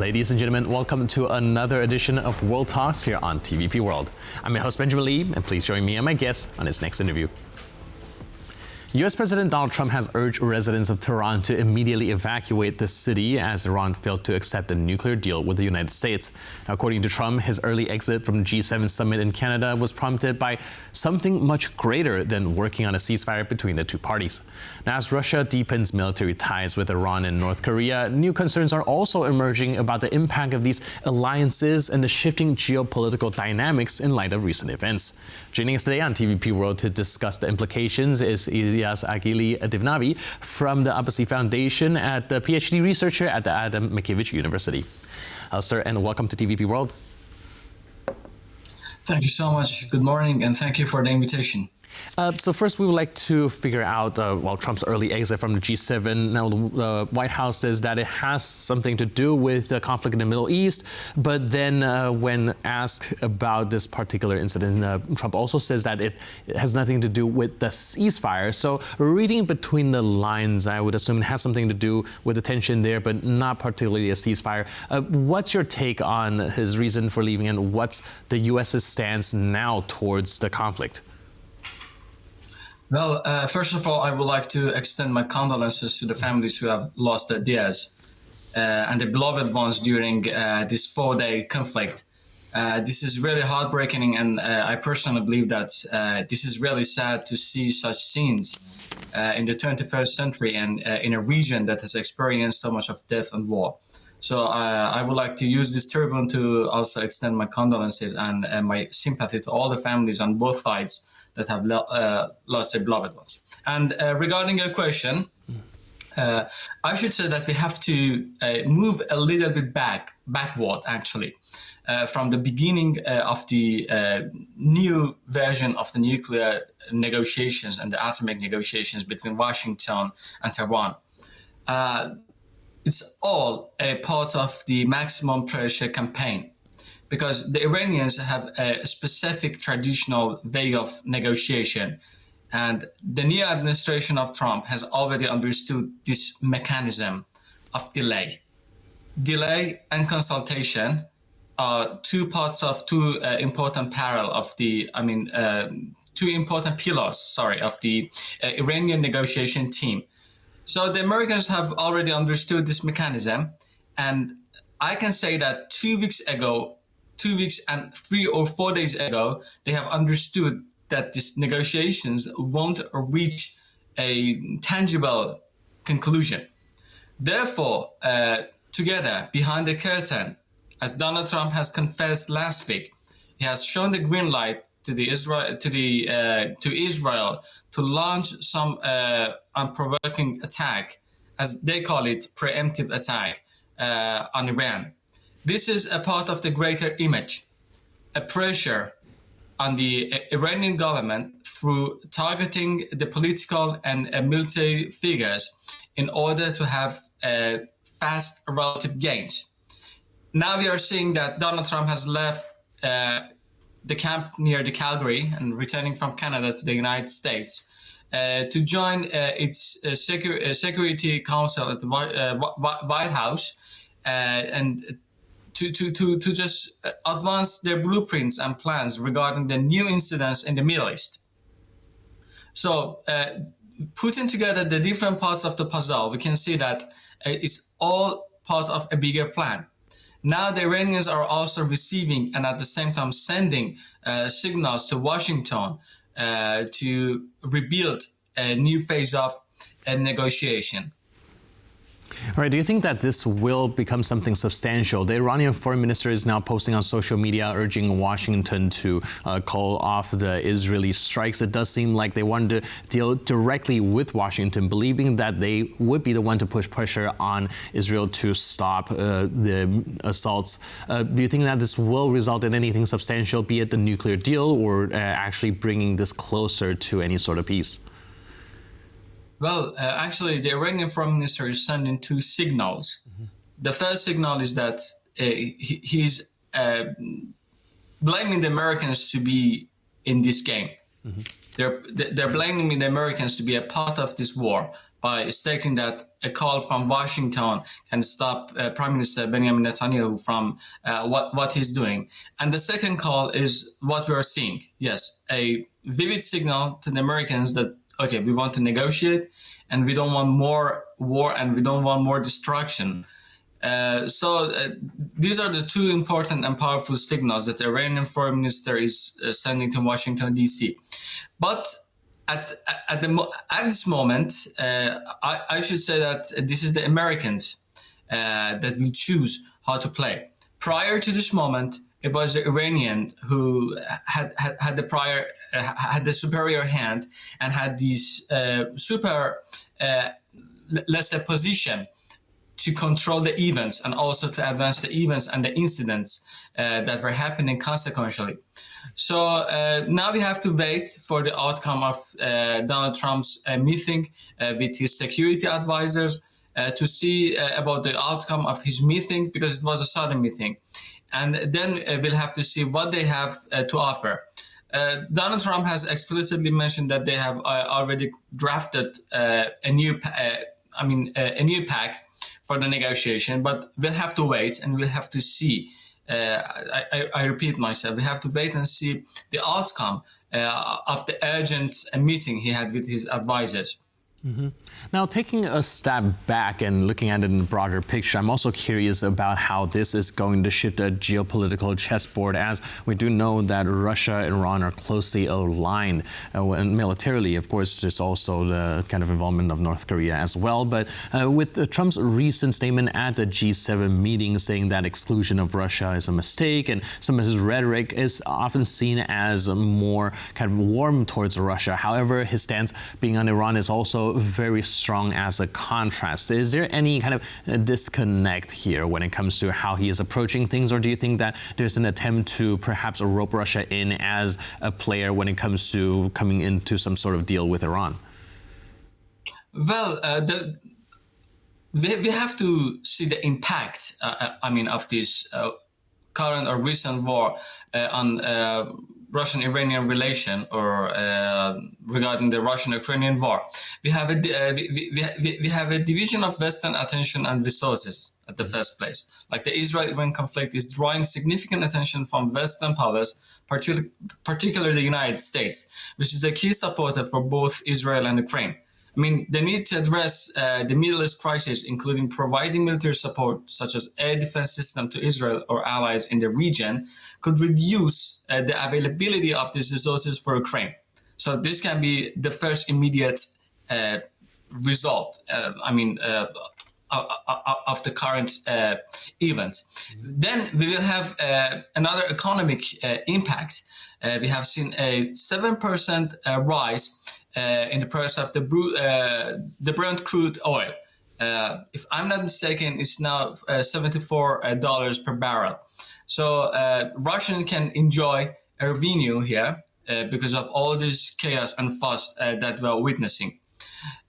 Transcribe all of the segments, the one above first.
Ladies and gentlemen, welcome to another edition of World Talks here on TVP World. I'm your host, Benjamin Lee, and please join me and my guest on his next interview. U.S. President Donald Trump has urged residents of Tehran to immediately evacuate the city as Iran failed to accept a nuclear deal with the United States. Now, according to Trump, his early exit from the G7 summit in Canada was prompted by something much greater than working on a ceasefire between the two parties. Now, as Russia deepens military ties with Iran and North Korea, new concerns are also emerging about the impact of these alliances and the shifting geopolitical dynamics in light of recent events. Joining us today on TVP World to discuss the implications is Ellias Aghili Dehnavi from the Abhaseed Foundation, at the PhD researcher at the Mickiewicz University. Sir, and welcome to TVP World. Thank you so much. Good morning, and thank you for the invitation. So first, we would like to figure out, Trump's early exit from the G7. Now, the White House says that it has something to do with the conflict in the Middle East. But then when asked about this particular incident, Trump also says that it has nothing to do with the ceasefire. So reading between the lines, I would assume it has something to do with the tension there, but not particularly a ceasefire. What's your take on his reason for leaving, and what's the U.S.'s stance now towards the conflict? Well, first of all, I would like to extend my condolences to the families who have lost their dears and their beloved ones during this 4-day conflict. This is really heartbreaking, and I personally believe that this is really sad to see such scenes in the 21st century and in a region that has experienced so much of death and war. So I would like to use this tribune to also extend my condolences and my sympathy to all the families on both sides that have lost their beloved ones. And regarding your question, I should say that we have to move a little bit backward, actually, from the beginning of the new version of the nuclear negotiations and the atomic negotiations between Washington and Tehran. It's all a part of the maximum pressure campaign, because the Iranians have a specific traditional way of negotiation. And the new administration of Trump has already understood this mechanism of delay. Delay and consultation are two important pillars of the Iranian negotiation team. So the Americans have already understood this mechanism. And I can say that 2 weeks and 3 or 4 days ago, they have understood that these negotiations won't reach a tangible conclusion. Therefore, together, behind the curtain, as Donald Trump has confessed last week, he has shown the green light to Israel to launch some unprovoking attack, as they call it, preemptive attack on Iran. This is a part of the greater image, a pressure on the Iranian government through targeting the political and military figures in order to have fast relative gains. Now we are seeing that Donald Trump has left the camp near the Calgary and returning from Canada to the United States to join its Security Council at the White House and to just advance their blueprints and plans regarding the new incidents in the Middle East. So putting together the different parts of the puzzle, we can see that it's all part of a bigger plan. Now the Iranians are also receiving and at the same time sending signals to Washington to rebuild a new phase of negotiation. All right, do you think that this will become something substantial? The Iranian foreign minister is now posting on social media urging Washington to call off the Israeli strikes. It does seem like they wanted to deal directly with Washington, believing that they would be the one to push pressure on Israel to stop the assaults. Do you think that this will result in anything substantial, be it the nuclear deal or actually bringing this closer to any sort of peace? Well, actually, the Iranian foreign minister is sending two signals. Mm-hmm. The first signal is that he's blaming the Americans to be in this game. Mm-hmm. They're blaming the Americans to be a part of this war, by stating that a call from Washington can stop Prime Minister Benjamin Netanyahu from what he's doing. And the second call is what we are seeing. Yes, a vivid signal to the Americans that, okay, we want to negotiate and we don't want more war and we don't want more destruction. So these are the two important and powerful signals that the Iranian foreign minister is sending to Washington, D.C. But at this moment, I should say that this is the Americans that will choose how to play. Prior to this moment, it was the Iranian who had the superior hand and had this let's say, position to control the events and also to advance the events and the incidents that were happening consequentially. So now we have to wait for the outcome of Donald Trump's meeting with his security advisors to see about the outcome of his meeting, because it was a sudden meeting. And then we'll have to see what they have to offer. Donald Trump has explicitly mentioned that they have already drafted a new pack for the negotiation, but we'll have to wait and we'll have to see. I repeat myself, we have to wait and see the outcome of the urgent meeting he had with his advisors. Mm-hmm. Now, taking a step back and looking at it in the broader picture, I'm also curious about how this is going to shift a geopolitical chessboard, as we do know that Russia and Iran are closely aligned. And militarily, of course, there's also the kind of involvement of North Korea as well. But with Trump's recent statement at the G7 meeting saying that exclusion of Russia is a mistake, and some of his rhetoric is often seen as more kind of warm towards Russia. However, his stance being on Iran is also very strong as a contrast. Is there any kind of disconnect here when it comes to how he is approaching things, or do you think that there's an attempt to perhaps rope Russia in as a player when it comes to coming into some sort of deal with Iran? Well, we have to see the impact, of this current or recent war on Russian-Iranian relation, or regarding the Russian-Ukrainian war. We have a division of Western attention and resources at the first place. Like the Israel-Iran conflict is drawing significant attention from Western powers, particularly the United States, which is a key supporter for both Israel and Ukraine. I mean, the need to address the Middle East crisis, including providing military support such as air defense system to Israel or allies in the region, could reduce the availability of these resources for Ukraine. So this can be the first immediate result, of the current events. Then we will have another economic impact. We have seen a 7% rise in the price of the Brent crude oil. If I'm not mistaken, it's now $74 per barrel. So Russia can enjoy a revenue here because of all this chaos and fuss that we are witnessing.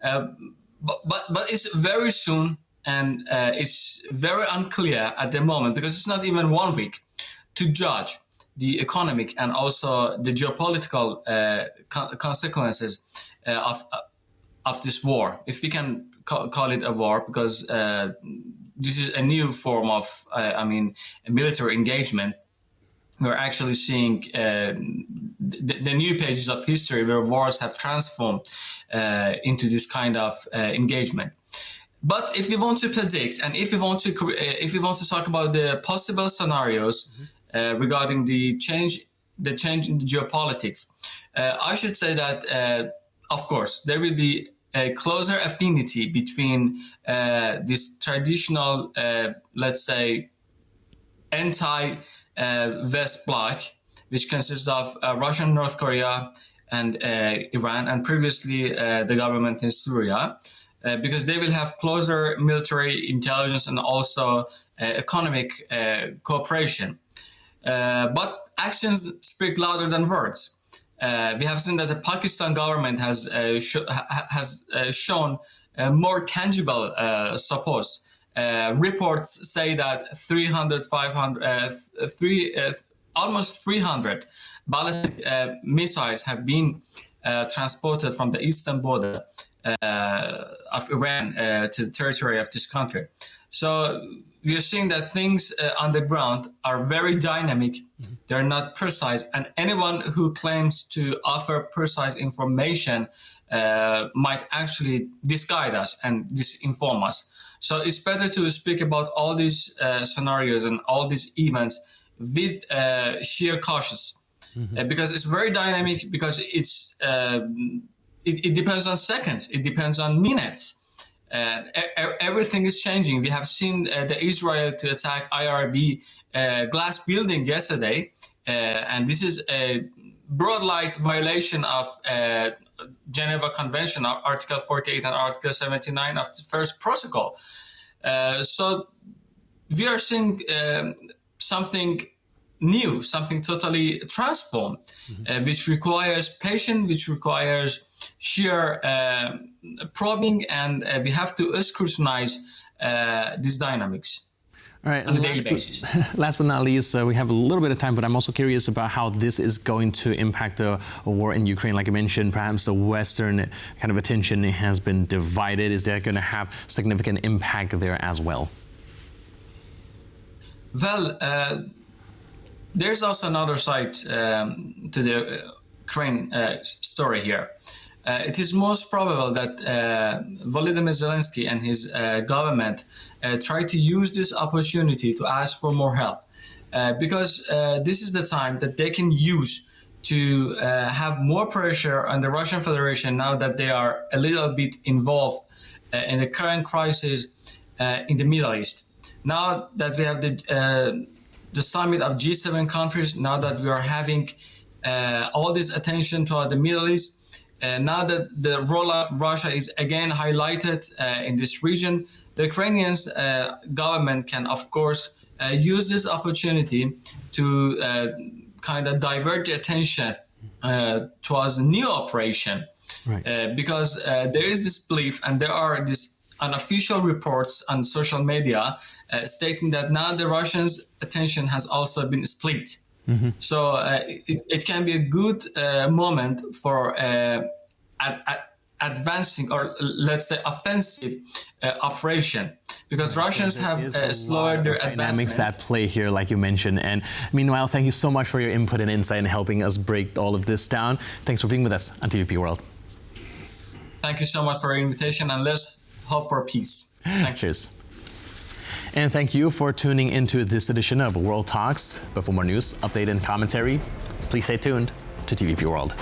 But it's very soon, and it's very unclear at the moment, because it's not even 1 week, to judge the economic and also the geopolitical consequences of this war, if we can call it a war, because this is a new form of, a military engagement. We're actually seeing the new pages of history where wars have transformed into this kind of engagement. But if we want to predict, and if we want to talk about the possible scenarios regarding the change in the geopolitics, I should say that, of course, there will be a closer affinity between this traditional, let's say, anti-West bloc, which consists of Russia, North Korea, and Iran, and previously the government in Syria, because they will have closer military intelligence and also economic cooperation. But actions speak louder than words. We have seen that the Pakistan government has shown more tangible support. Reports say that almost 300 ballistic missiles have been transported from the eastern border of Iran to the territory of this country. So we are seeing that things on the ground are very dynamic. They're not precise, and anyone who claims to offer precise information might actually misguide us and disinform us. So it's better to speak about all these scenarios and all these events with sheer cautious, because it's very dynamic, because it depends on seconds, it depends on minutes. Everything is changing. We have seen the Israel to attack IRB glass building yesterday, and this is a broad light violation of Geneva Convention, Article 48 and Article 79 of the first protocol. So we are seeing something new, something totally transformed, which requires patience, which requires sheer probing, and we have to scrutinize these dynamics. All right, on a daily basis. Last but not least, we have a little bit of time, but I'm also curious about how this is going to impact the war in Ukraine. Like I mentioned, perhaps the Western kind of attention has been divided. Is that going to have significant impact there as well? Well, there's also another side to the Ukraine story here. It is most probable that Volodymyr Zelensky and his government try to use this opportunity to ask for more help, because this is the time that they can use to have more pressure on the Russian Federation now that they are a little bit involved in the current crisis in the Middle East. Now that we have the summit of G7 countries, now that we are having all this attention toward the Middle East, now that the role of Russia is again highlighted in this region, the Ukrainian government can, of course, use this opportunity to kind of divert the attention towards a new operation. Right. Because there is this belief, and there are these unofficial reports on social media stating that now the Russians' attention has also been split. So it can be a good moment for advancing, or let's say offensive operation, because Russians have slowed their dynamics at play here, like you mentioned. And meanwhile, thank you so much for your input and insight in helping us break all of this down. Thanks for being with us on TVP World. Thank you so much for your invitation, and let's hope for peace. Cheers. And thank you for tuning into this edition of World Talks. But for more news, update, and commentary, please stay tuned to TVP World.